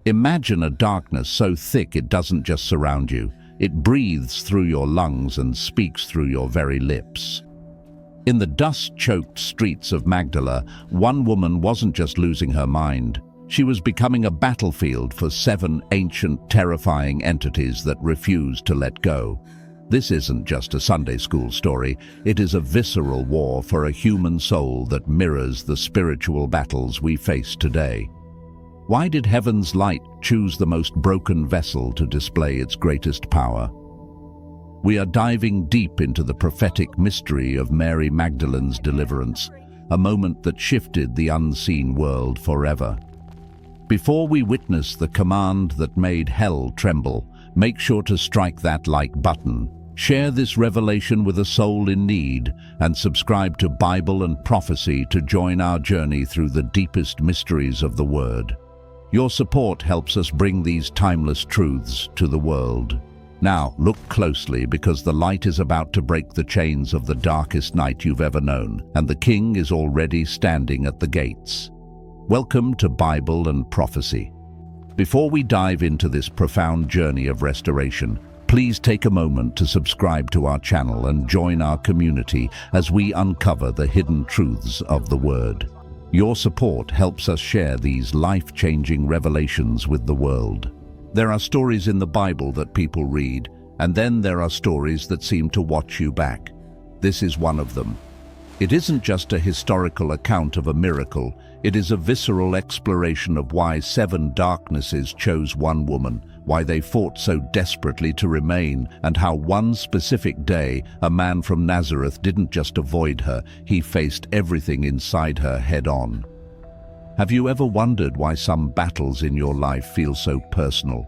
Imagine a darkness so thick it doesn't just surround you, it breathes through your lungs and speaks through your very lips. In the dust-choked streets of Magdala, one woman wasn't just losing her mind. She was becoming a battlefield for 7 ancient, terrifying entities that refused to let go. This isn't just a Sunday school story, it is a visceral war for a human soul that mirrors the spiritual battles we face today. Why did heaven's light choose the most broken vessel to display its greatest power? We are diving deep into the prophetic mystery of Mary Magdalene's deliverance, a moment that shifted the unseen world forever. Before we witness the command that made hell tremble, make sure to strike that like button, share this revelation with a soul in need, and subscribe to Bible and Prophecy to join our journey through the deepest mysteries of the Word. Your support helps us bring these timeless truths to the world. Now, look closely because the light is about to break the chains of the darkest night you've ever known, and the King is already standing at the gates. Welcome to Bible and Prophecy. Before we dive into this profound journey of restoration, please take a moment to subscribe to our channel and join our community as we uncover the hidden truths of the Word. Your support helps us share these life-changing revelations with the world. There are stories in the Bible that people read, and then there are stories that seem to watch you back. This is one of them. It isn't just a historical account of a miracle, it is a visceral exploration of why 7 darknesses chose one woman, why they fought so desperately to remain, and how one specific day, a man from Nazareth didn't just avoid her, he faced everything inside her head-on. Have you ever wondered why some battles in your life feel so personal?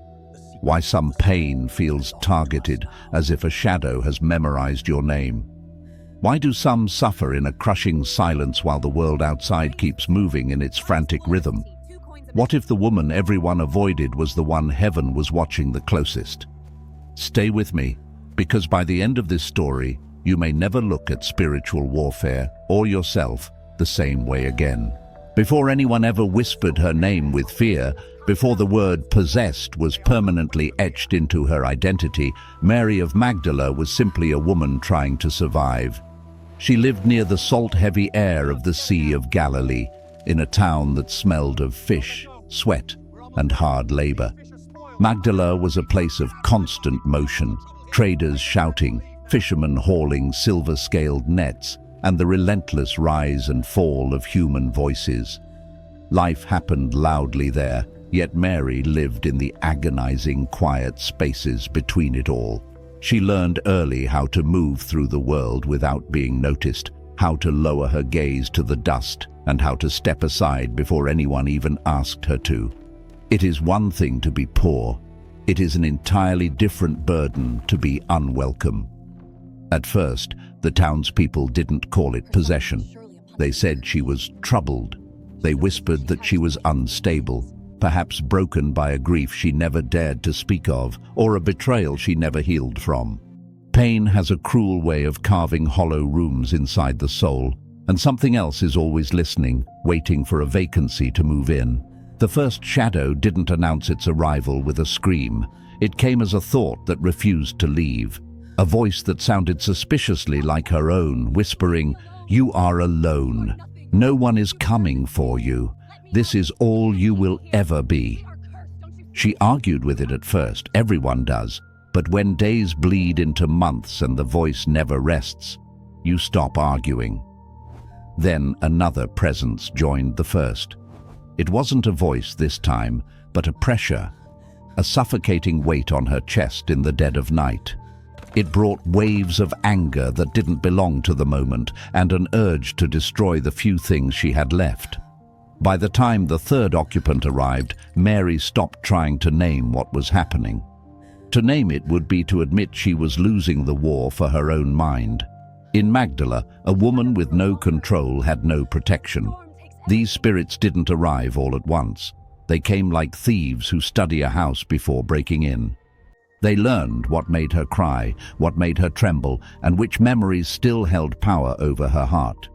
Why some pain feels targeted, as if a shadow has memorized your name? Why do some suffer in a crushing silence while the world outside keeps moving in its frantic rhythm? What if the woman everyone avoided was the one heaven was watching the closest? Stay with me, because by the end of this story, you may never look at spiritual warfare or yourself the same way again. Before anyone ever whispered her name with fear, before the word possessed was permanently etched into her identity, Mary of Magdala was simply a woman trying to survive. She lived near the salt-heavy air of the Sea of Galilee, in a town that smelled of fish, sweat, and hard labor. Magdala was a place of constant motion, traders shouting, fishermen hauling silver-scaled nets, and the relentless rise and fall of human voices. Life happened loudly there, yet Mary lived in the agonizing, quiet spaces between it all. She learned early how to move through the world without being noticed, how to lower her gaze to the dust, and how to step aside before anyone even asked her to. It is one thing to be poor. It is an entirely different burden to be unwelcome. At first, the townspeople didn't call it possession. They said she was troubled. They whispered that she was unstable, perhaps broken by a grief she never dared to speak of, or a betrayal she never healed from. Pain has a cruel way of carving hollow rooms inside the soul, and something else is always listening, waiting for a vacancy to move in. The first shadow didn't announce its arrival with a scream. It came as a thought that refused to leave, a voice that sounded suspiciously like her own, whispering, "You are alone. No one is coming for you. This is all you will ever be." She argued with it at first, everyone does, but when days bleed into months and the voice never rests, you stop arguing. Then another presence joined the first. It wasn't a voice this time, but a pressure, a suffocating weight on her chest in the dead of night. It brought waves of anger that didn't belong to the moment and an urge to destroy the few things she had left. By the time the third occupant arrived, Mary stopped trying to name what was happening. To name it would be to admit she was losing the war for her own mind. In Magdala, a woman with no control had no protection. These spirits didn't arrive all at once. They came like thieves who study a house before breaking in. They learned what made her cry, what made her tremble, and which memories still held power over her heart.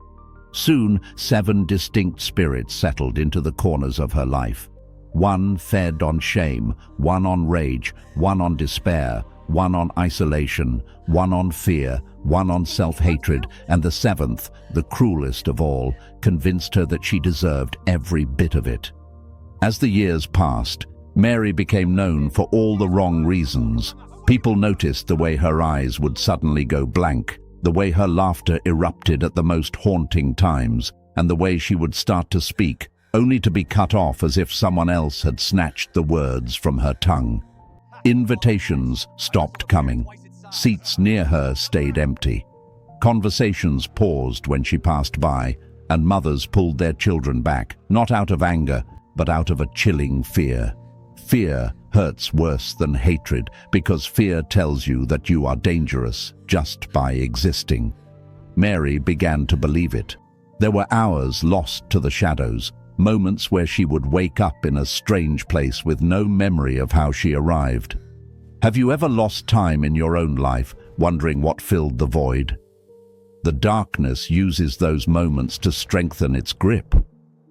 Soon, 7 distinct spirits settled into the corners of her life. one fed on shame, one on rage, one on despair, one on isolation, one on fear, one on self-hatred, and the seventh, the cruelest of all, convinced her that she deserved every bit of it. As the years passed, Mary became known for all the wrong reasons. People noticed the way her eyes would suddenly go blank, the way her laughter erupted at the most haunting times, and the way she would start to speak, only to be cut off as if someone else had snatched the words from her tongue. Invitations stopped coming. Seats near her stayed empty. Conversations paused when she passed by, and mothers pulled their children back, not out of anger, but out of a chilling fear. Fear hurts worse than hatred, because fear tells you that you are dangerous just by existing. Mary began to believe it. There were hours lost to the shadows, moments where she would wake up in a strange place with no memory of how she arrived. Have you ever lost time in your own life, wondering what filled the void? The darkness uses those moments to strengthen its grip.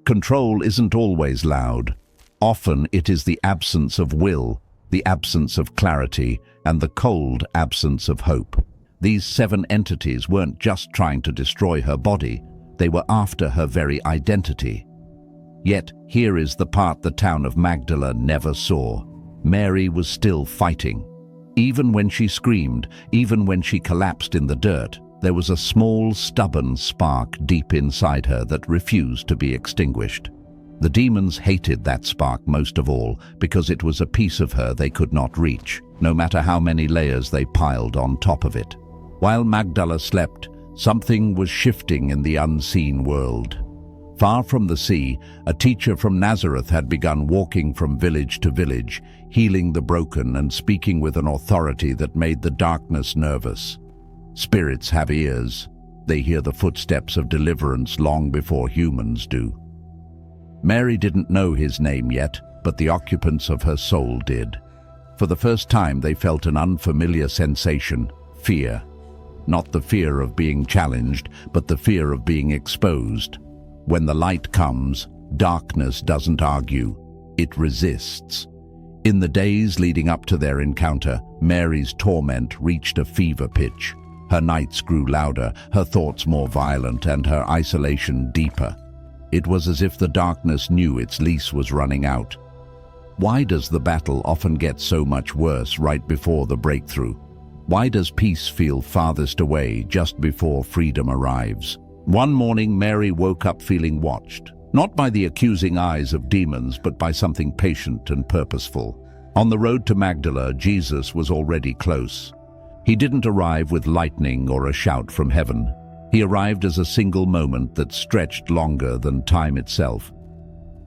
Control isn't always loud. Often it is the absence of will, the absence of clarity, and the cold absence of hope. These 7 entities weren't just trying to destroy her body, they were after her very identity. Yet here is the part the town of Magdala never saw. Mary was still fighting. Even when she screamed, even when she collapsed in the dirt, there was a small, stubborn spark deep inside her that refused to be extinguished. The demons hated that spark most of all because it was a piece of her they could not reach, no matter how many layers they piled on top of it. While Magdala slept, something was shifting in the unseen world. Far from the sea, a teacher from Nazareth had begun walking from village to village, healing the broken and speaking with an authority that made the darkness nervous. Spirits have ears. They hear the footsteps of deliverance long before humans do. Mary didn't know his name yet, but the occupants of her soul did. For the first time they felt an unfamiliar sensation, fear. Not the fear of being challenged, but the fear of being exposed. When the light comes, darkness doesn't argue, it resists. In the days leading up to their encounter, Mary's torment reached a fever pitch. Her nights grew louder, her thoughts more violent, and her isolation deeper. It was as if the darkness knew its lease was running out. Why does the battle often get so much worse right before the breakthrough? Why does peace feel farthest away just before freedom arrives? One morning, Mary woke up feeling watched, not by the accusing eyes of demons, but by something patient and purposeful. On the road to Magdala, Jesus was already close. He didn't arrive with lightning or a shout from heaven. He arrived as a single moment that stretched longer than time itself.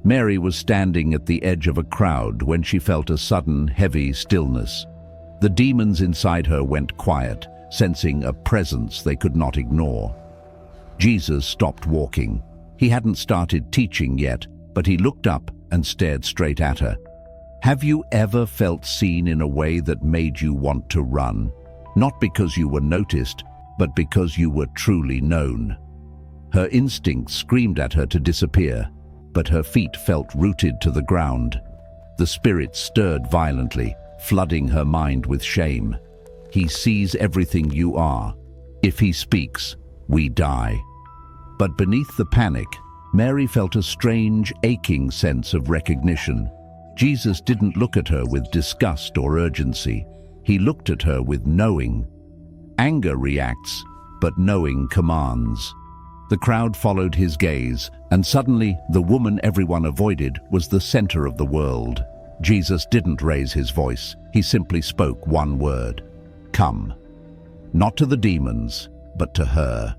Mary was standing at the edge of a crowd when she felt a sudden, heavy stillness. The demons inside her went quiet, sensing a presence they could not ignore. Jesus stopped walking. He hadn't started teaching yet, but he looked up and stared straight at her. Have you ever felt seen in a way that made you want to run? Not because you were noticed, but because you were truly known. Her instincts screamed at her to disappear, but her feet felt rooted to the ground. The spirit stirred violently, flooding her mind with shame. He sees everything you are. If he speaks, we die. But beneath the panic, Mary felt a strange, aching sense of recognition. Jesus didn't look at her with disgust or urgency. He looked at her with knowing. Anger reacts, but knowing commands. The crowd followed his gaze, and suddenly the woman everyone avoided was the center of the world. Jesus didn't raise his voice. He simply spoke one word: come. Not to the demons, but to her.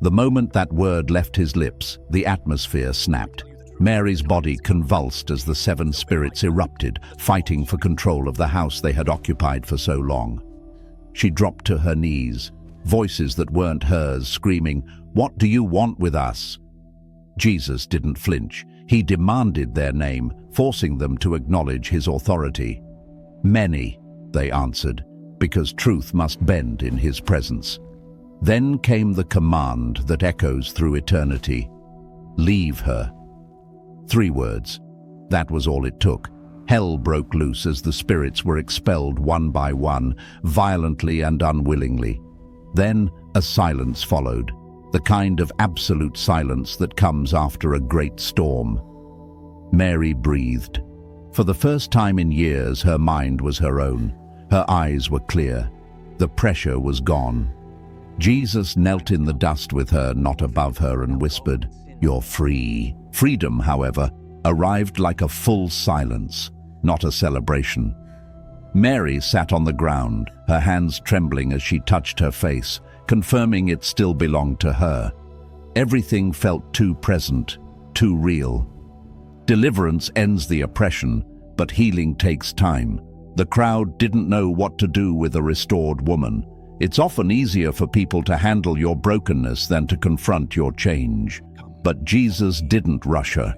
The moment that word left his lips, the atmosphere snapped. Mary's body convulsed as the 7 spirits erupted, fighting for control of the house they had occupied for so long. She dropped to her knees, voices that weren't hers screaming, "What do you want with us?" Jesus didn't flinch. He demanded their name, forcing them to acknowledge his authority. "Many," they answered, because truth must bend in his presence. Then came the command that echoes through eternity: leave her. 3 words. That was all it took. Hell broke loose as the spirits were expelled one by one, violently and unwillingly. Then a silence followed, the kind of absolute silence that comes after a great storm. Mary breathed. For the first time in years, her mind was her own. Her eyes were clear. The pressure was gone. Jesus knelt in the dust with her, not above her, and whispered, "You're free." Freedom, however, arrived like a full silence, not a celebration. Mary sat on the ground, her hands trembling as she touched her face, confirming it still belonged to her. Everything felt too present, too real. Deliverance ends the oppression, but healing takes time. The crowd didn't know what to do with a restored woman. It's often easier for people to handle your brokenness than to confront your change. But Jesus didn't rush her.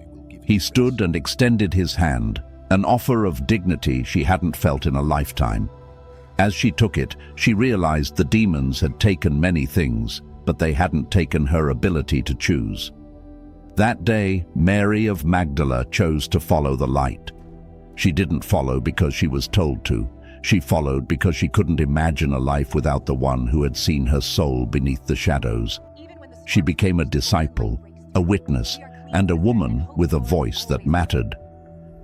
He stood and extended his hand, an offer of dignity she hadn't felt in a lifetime. As she took it, she realized the demons had taken many things, but they hadn't taken her ability to choose. That day, Mary of Magdala chose to follow the light. She didn't follow because she was told to. She followed because she couldn't imagine a life without the one who had seen her soul beneath the shadows. She became a disciple, a witness, and a woman with a voice that mattered.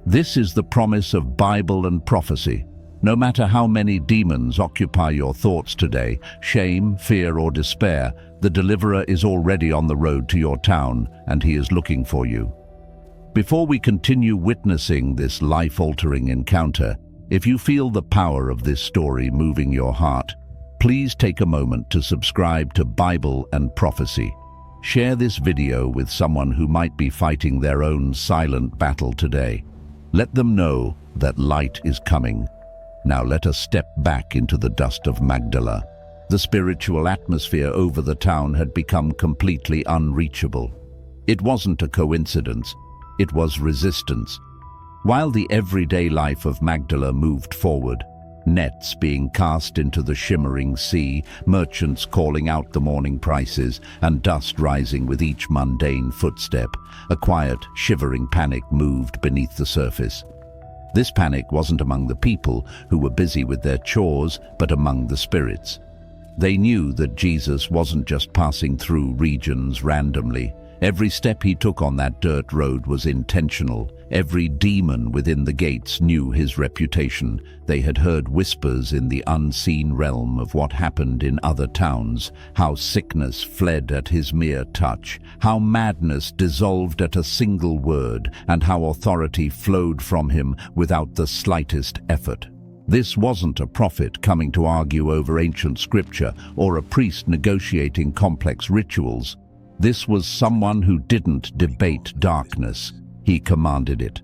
This is the promise of Bible and prophecy. No matter how many demons occupy your thoughts today, shame, fear, or despair, the deliverer is already on the road to your town, and he is looking for you. Before we continue witnessing this life-altering encounter, if you feel the power of this story moving your heart, please take a moment to subscribe to Bible and Prophecy. Share this video with someone who might be fighting their own silent battle today. Let them know that light is coming. Now let us step back into the dust of Magdala. The spiritual atmosphere over the town had become completely unreachable. It wasn't a coincidence. It was resistance. While the everyday life of Magdala moved forward, nets being cast into the shimmering sea, merchants calling out the morning prices, and dust rising with each mundane footstep, a quiet, shivering panic moved beneath the surface. This panic wasn't among the people who were busy with their chores, but among the spirits. They knew that Jesus wasn't just passing through regions randomly. Every step he took on that dirt road was intentional. Every demon within the gates knew his reputation. They had heard whispers in the unseen realm of what happened in other towns, how sickness fled at his mere touch, how madness dissolved at a single word, and how authority flowed from him without the slightest effort. This wasn't a prophet coming to argue over ancient scripture or a priest negotiating complex rituals. This was someone who didn't debate darkness. He commanded it.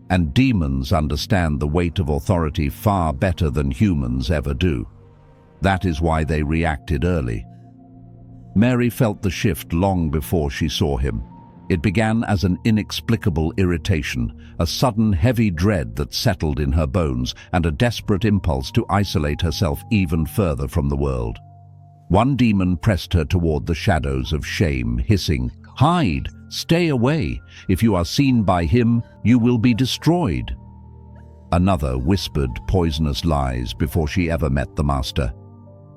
And demons understand the weight of authority far better than humans ever do. That is why they reacted early. Mary felt the shift long before she saw him. It began as an inexplicable irritation, a sudden heavy dread that settled in her bones, and a desperate impulse to isolate herself even further from the world. One demon pressed her toward the shadows of shame, hissing, "Hide! Stay away! If you are seen by him, you will be destroyed." Another whispered poisonous lies before she ever met the master.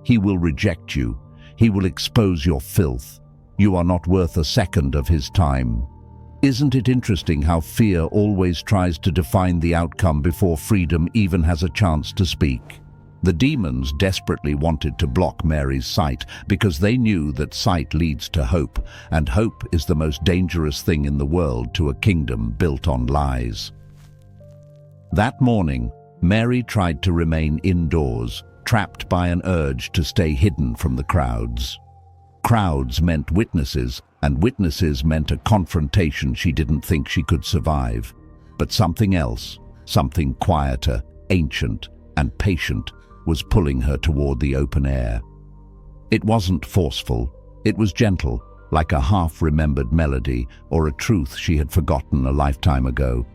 "He will reject you. He will expose your filth. You are not worth a second of his time." Isn't it interesting how fear always tries to define the outcome before freedom even has a chance to speak? The demons desperately wanted to block Mary's sight because they knew that sight leads to hope, and hope is the most dangerous thing in the world to a kingdom built on lies. That morning, Mary tried to remain indoors, trapped by an urge to stay hidden from the crowds. Crowds meant witnesses, and witnesses meant a confrontation she didn't think she could survive. But something else, something quieter, ancient, and patient, was pulling her toward the open air. It wasn't forceful, it was gentle, like a half-remembered melody or a truth she had forgotten a lifetime ago.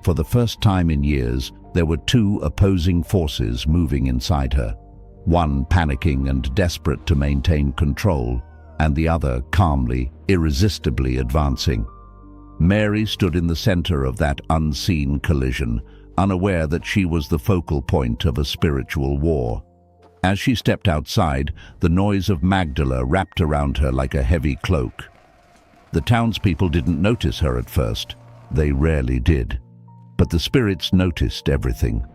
For the first time in years, there were two opposing forces moving inside her, one panicking and desperate to maintain control, and the other calmly, irresistibly advancing. Mary stood in the center of that unseen collision, unaware that she was the focal point of a spiritual war. As she stepped outside, the noise of Magdala wrapped around her like a heavy cloak. The townspeople didn't notice her at first. They rarely did. But the spirits noticed everything.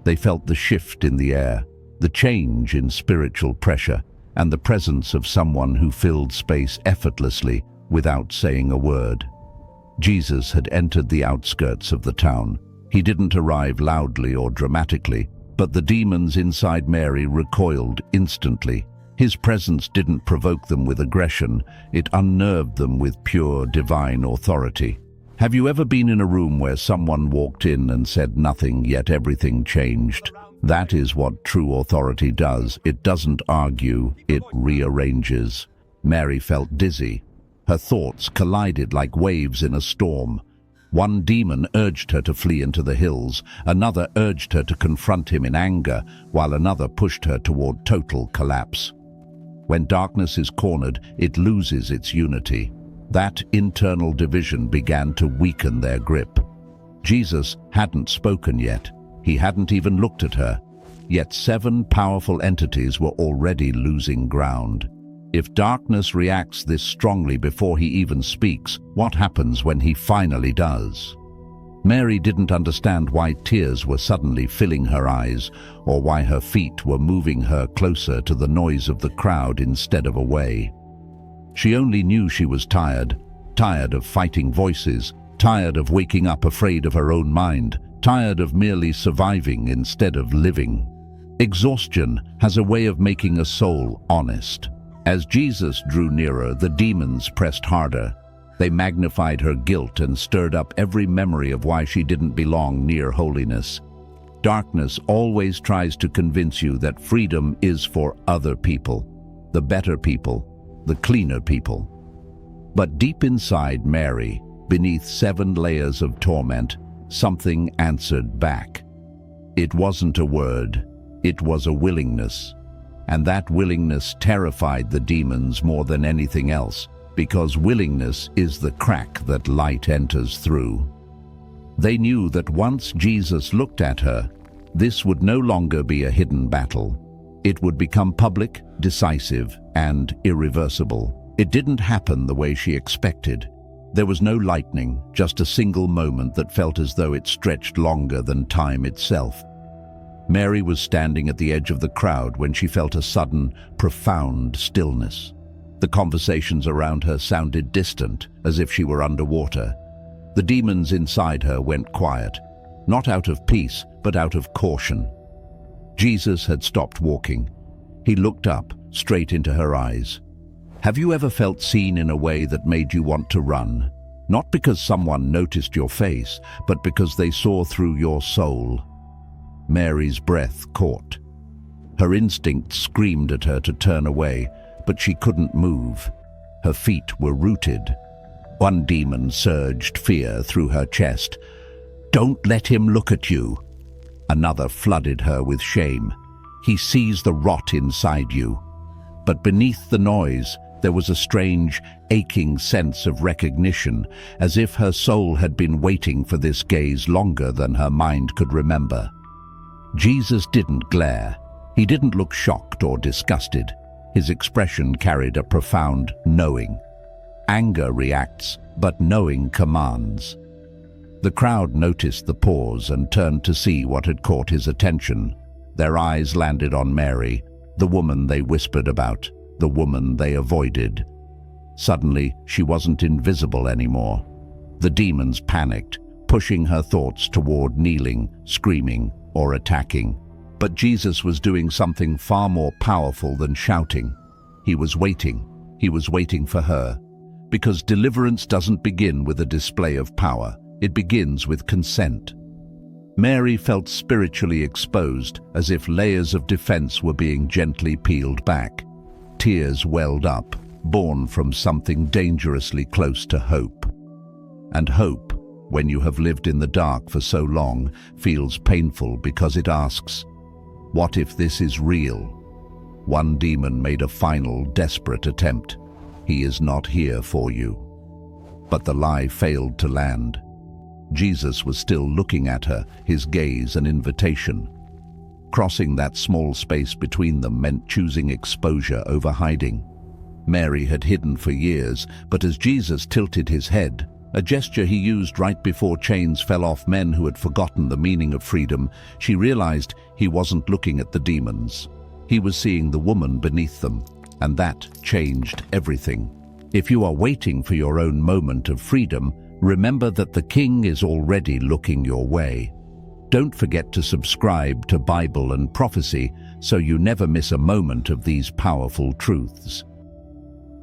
They felt the shift in the air, the change in spiritual pressure, and the presence of someone who filled space effortlessly without saying a word. Jesus had entered the outskirts of the town. He didn't arrive loudly or dramatically, but the demons inside Mary recoiled instantly. His presence didn't provoke them with aggression, it unnerved them with pure divine authority. Have you ever been in a room where someone walked in and said nothing, yet everything changed? That is what true authority does. It doesn't argue, it rearranges. Mary felt dizzy. Her thoughts collided like waves in a storm. One demon urged her to flee into the hills, another urged her to confront him in anger, while another pushed her toward total collapse. When darkness is cornered, it loses its unity. That internal division began to weaken their grip. Jesus hadn't spoken yet. He hadn't even looked at her. Yet 7 powerful entities were already losing ground. If darkness reacts this strongly before he even speaks, what happens when he finally does? Mary didn't understand why tears were suddenly filling her eyes, or why her feet were moving her closer to the noise of the crowd instead of away. She only knew she was tired of fighting voices, tired of waking up afraid of her own mind, tired of merely surviving instead of living. Exhaustion has a way of making a soul honest. As Jesus drew nearer, the demons pressed harder. They magnified her guilt and stirred up every memory of why she didn't belong near holiness. Darkness always tries to convince you that freedom is for other people, the better people, the cleaner people. But deep inside Mary, beneath 7 layers of torment, something answered back. It wasn't a word, it was a willingness. And that willingness terrified the demons more than anything else, because willingness is the crack that light enters through. They knew that once Jesus looked at her, this would no longer be a hidden battle. It would become public, decisive, and irreversible. It didn't happen the way she expected. There was no lightning, just a single moment that felt as though it stretched longer than time itself. Mary was standing at the edge of the crowd when she felt a sudden, profound stillness. The conversations around her sounded distant, as if she were underwater. The demons inside her went quiet, not out of peace, but out of caution. Jesus had stopped walking. He looked up, straight into her eyes. Have you ever felt seen in a way that made you want to run? Not because someone noticed your face, but because they saw through your soul. Mary's breath caught. Her instinct screamed at her to turn away, but she couldn't move. Her feet were rooted. One demon surged fear through her chest. "Don't let him look at you." Another flooded her with shame. "He sees the rot inside you." But beneath the noise, there was a strange, aching sense of recognition, as if her soul had been waiting for this gaze longer than her mind could remember. Jesus didn't glare. He didn't look shocked or disgusted. His expression carried a profound knowing. Anger reacts, but knowing commands. The crowd noticed the pause and turned to see what had caught his attention. Their eyes landed on Mary, the woman they whispered about, the woman they avoided. Suddenly, she wasn't invisible anymore. The demons panicked, pushing her thoughts toward kneeling, screaming, or attacking. But Jesus was doing something far more powerful than shouting. He was waiting. He was waiting for her. Because deliverance doesn't begin with a display of power. It begins with consent. Mary felt spiritually exposed, as if layers of defense were being gently peeled back. Tears welled up, born from something dangerously close to hope. And hope, when you have lived in the dark for so long, feels painful because it asks, what if this is real? One demon made a final, desperate attempt. He is not here for you. But the lie failed to land. Jesus was still looking at her, his gaze an invitation. Crossing that small space between them meant choosing exposure over hiding. Mary had hidden for years, but as Jesus tilted his head, a gesture he used right before chains fell off men who had forgotten the meaning of freedom, she realized he wasn't looking at the demons. He was seeing the woman beneath them, and that changed everything. If you are waiting for your own moment of freedom, remember that the King is already looking your way. Don't forget to subscribe to Bible and Prophecy so you never miss a moment of these powerful truths.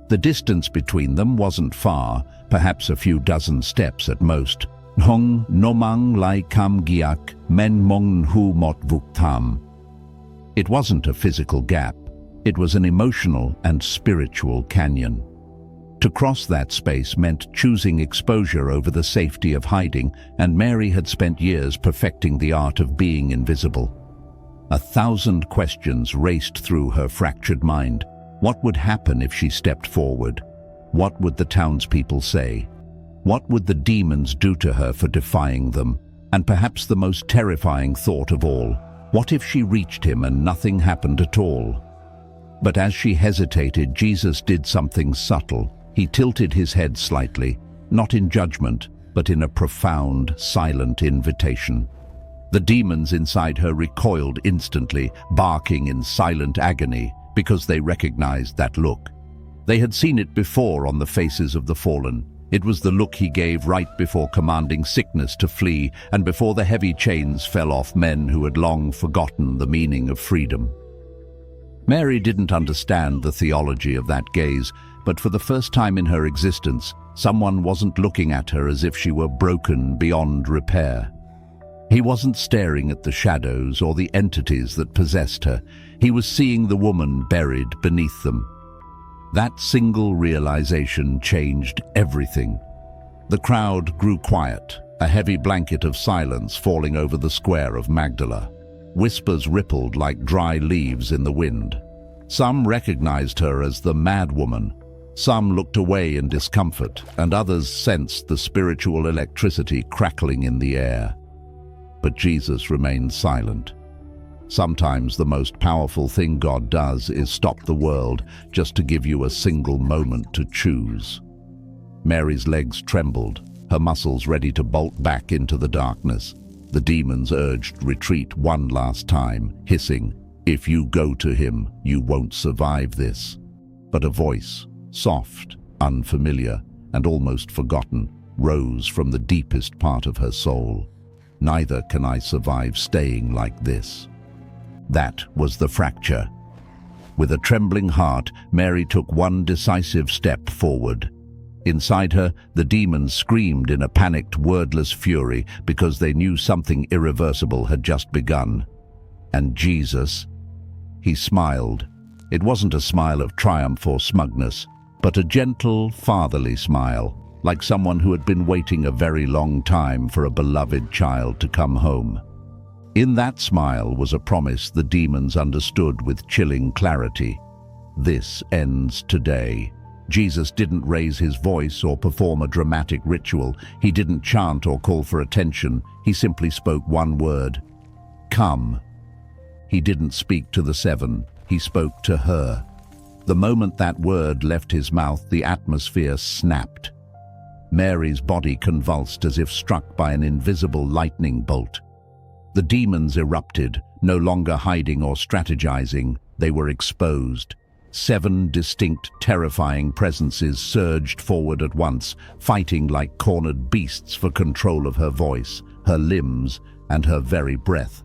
The distance between them wasn't far, perhaps a few dozen steps at most. Hong nomang lai kam giak men mong hu mot vuktam. It wasn't a physical gap, it was an emotional and spiritual canyon. To cross that space meant choosing exposure over the safety of hiding, and Mary had spent years perfecting the art of being invisible. 1,000 questions raced through her fractured mind. What would happen if she stepped forward? What would the townspeople say? What would the demons do to her for defying them? And perhaps the most terrifying thought of all, what if she reached him and nothing happened at all? But as she hesitated, Jesus did something subtle. He tilted his head slightly, not in judgment, but in a profound, silent invitation. The demons inside her recoiled instantly, barking in silent agony, because they recognized that look. They had seen it before on the faces of the fallen. It was the look he gave right before commanding sickness to flee, and before the heavy chains fell off men who had long forgotten the meaning of freedom. Mary didn't understand the theology of that gaze, but for the first time in her existence, someone wasn't looking at her as if she were broken beyond repair. He wasn't staring at the shadows or the entities that possessed her. He was seeing the woman buried beneath them. That single realization changed everything. The crowd grew quiet, a heavy blanket of silence falling over the square of Magdala. Whispers rippled like dry leaves in the wind. Some recognized her as the mad woman. Some looked away in discomfort, and others sensed the spiritual electricity crackling in the air. But Jesus remained silent. Sometimes the most powerful thing God does is stop the world just to give you a single moment to choose. Mary's legs trembled, her muscles ready to bolt back into the darkness. The demons urged retreat one last time, hissing, "If you go to him, you won't survive this." But a voice, soft, unfamiliar, and almost forgotten, rose from the deepest part of her soul. "Neither can I survive staying like this." That was the fracture. With a trembling heart, Mary took one decisive step forward. Inside her, the demons screamed in a panicked, wordless fury because they knew something irreversible had just begun. And Jesus, he smiled. It wasn't a smile of triumph or smugness, but a gentle, fatherly smile, like someone who had been waiting a very long time for a beloved child to come home. In that smile was a promise the demons understood with chilling clarity. This ends today. Jesus didn't raise his voice or perform a dramatic ritual. He didn't chant or call for attention. He simply spoke one word: "Come." He didn't speak to the seven. He spoke to her. The moment that word left his mouth, the atmosphere snapped. Mary's body convulsed as if struck by an invisible lightning bolt. The demons erupted, no longer hiding or strategizing. They were exposed. 7 distinct, terrifying presences surged forward at once, fighting like cornered beasts for control of her voice, her limbs, and her very breath.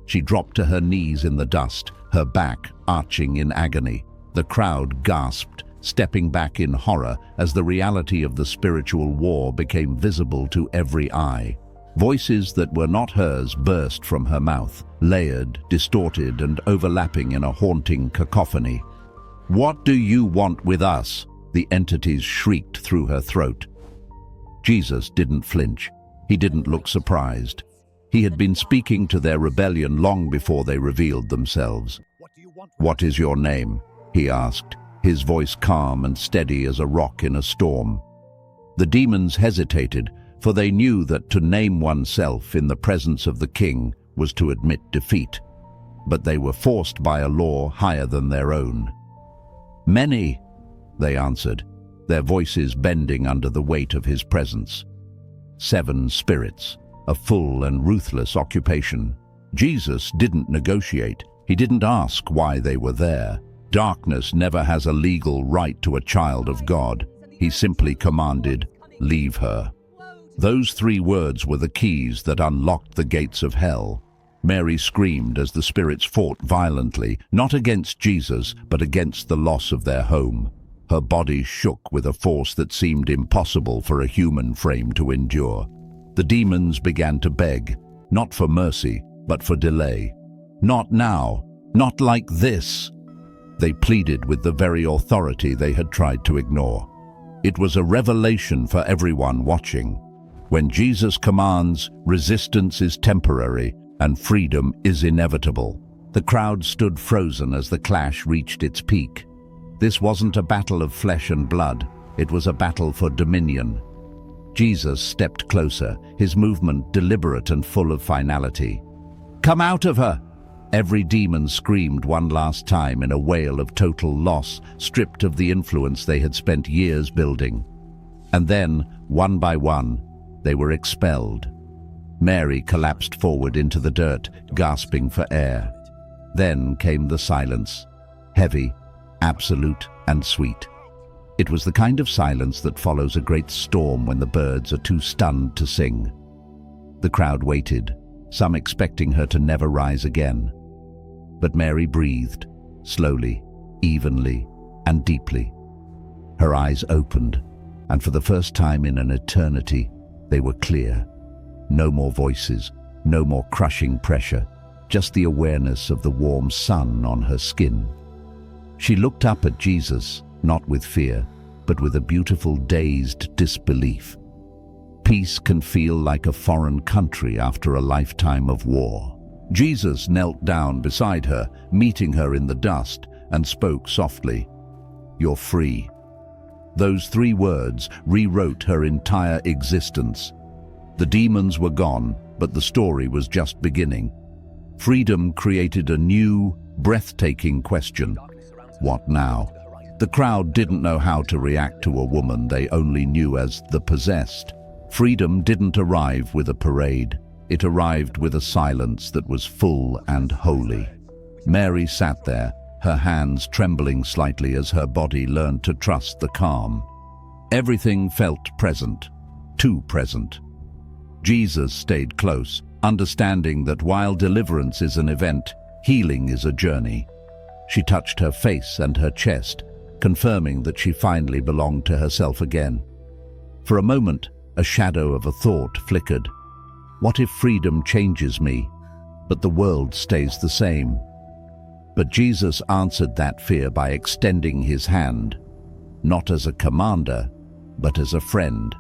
She dropped to her knees in the dust, her back arching in agony. The crowd gasped, stepping back in horror as the reality of the spiritual war became visible to every eye. Voices that were not hers burst from her mouth, layered, distorted, and overlapping in a haunting cacophony. "What do you want with us?" the entities shrieked through her throat. Jesus didn't flinch. He didn't look surprised. He had been speaking to their rebellion long before they revealed themselves. "What is your name?" he asked, his voice calm and steady as a rock in a storm. The demons hesitated, for they knew that to name oneself in the presence of the king was to admit defeat. But they were forced by a law higher than their own. "Many," they answered, their voices bending under the weight of his presence. 7 spirits, a full and ruthless occupation. Jesus didn't negotiate. He didn't ask why they were there. Darkness never has a legal right to a child of God. He simply commanded, "Leave her." Those 3 words were the keys that unlocked the gates of hell. Mary screamed as the spirits fought violently, not against Jesus, but against the loss of their home. Her body shook with a force that seemed impossible for a human frame to endure. The demons began to beg, not for mercy, but for delay. "Not now, not like this." They pleaded with the very authority they had tried to ignore. It was a revelation for everyone watching. When Jesus commands, resistance is temporary and freedom is inevitable. The crowd stood frozen as the clash reached its peak. This wasn't a battle of flesh and blood, it was a battle for dominion. Jesus stepped closer, his movement deliberate and full of finality. "Come out of her!" Every demon screamed one last time in a wail of total loss, stripped of the influence they had spent years building. And then, one by one, they were expelled. Mary collapsed forward into the dirt, gasping for air. Then came the silence, heavy, absolute, and sweet. It was the kind of silence that follows a great storm when the birds are too stunned to sing. The crowd waited, some expecting her to never rise again. But Mary breathed, slowly, evenly, and deeply. Her eyes opened, and for the first time in an eternity, they were clear. No more voices, no more crushing pressure, just the awareness of the warm sun on her skin. She looked up at Jesus, not with fear, but with a beautiful dazed disbelief. Peace can feel like a foreign country after a lifetime of war. Jesus knelt down beside her, meeting her in the dust, and spoke softly, "You're free." Those 3 words rewrote her entire existence. The demons were gone, but the story was just beginning. Freedom created a new, breathtaking question. What now? The crowd didn't know how to react to a woman they only knew as the possessed. Freedom didn't arrive with a parade. It arrived with a silence that was full and holy. Mary sat there, her hands trembling slightly as her body learned to trust the calm. Everything felt present, too present. Jesus stayed close, understanding that while deliverance is an event, healing is a journey. She touched her face and her chest, confirming that she finally belonged to herself again. For a moment, a shadow of a thought flickered. What if freedom changes me, but the world stays the same? But Jesus answered that fear by extending his hand, not as a commander, but as a friend.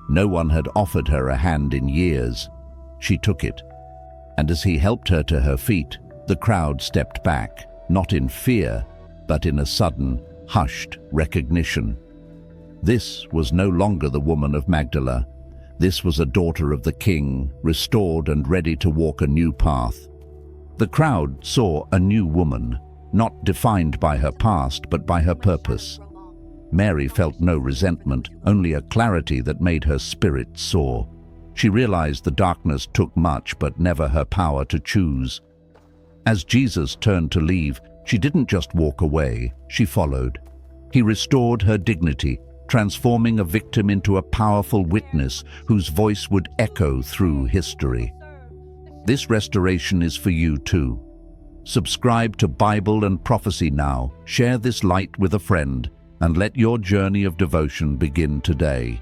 No one had offered her a hand in years. She took it, and as he helped her to her feet, the crowd stepped back, not in fear, but in a sudden, hushed recognition. This was no longer the woman of Magdala. This was a daughter of the King, restored and ready to walk a new path. The crowd saw a new woman, not defined by her past, but by her purpose. Mary felt no resentment, only a clarity that made her spirit soar. She realized the darkness took much, but never her power to choose. As Jesus turned to leave, she didn't just walk away, she followed. He restored her dignity, transforming a victim into a powerful witness whose voice would echo through history. This restoration is for you too. Subscribe to Bible and Prophecy now, share this light with a friend, and let your journey of devotion begin today.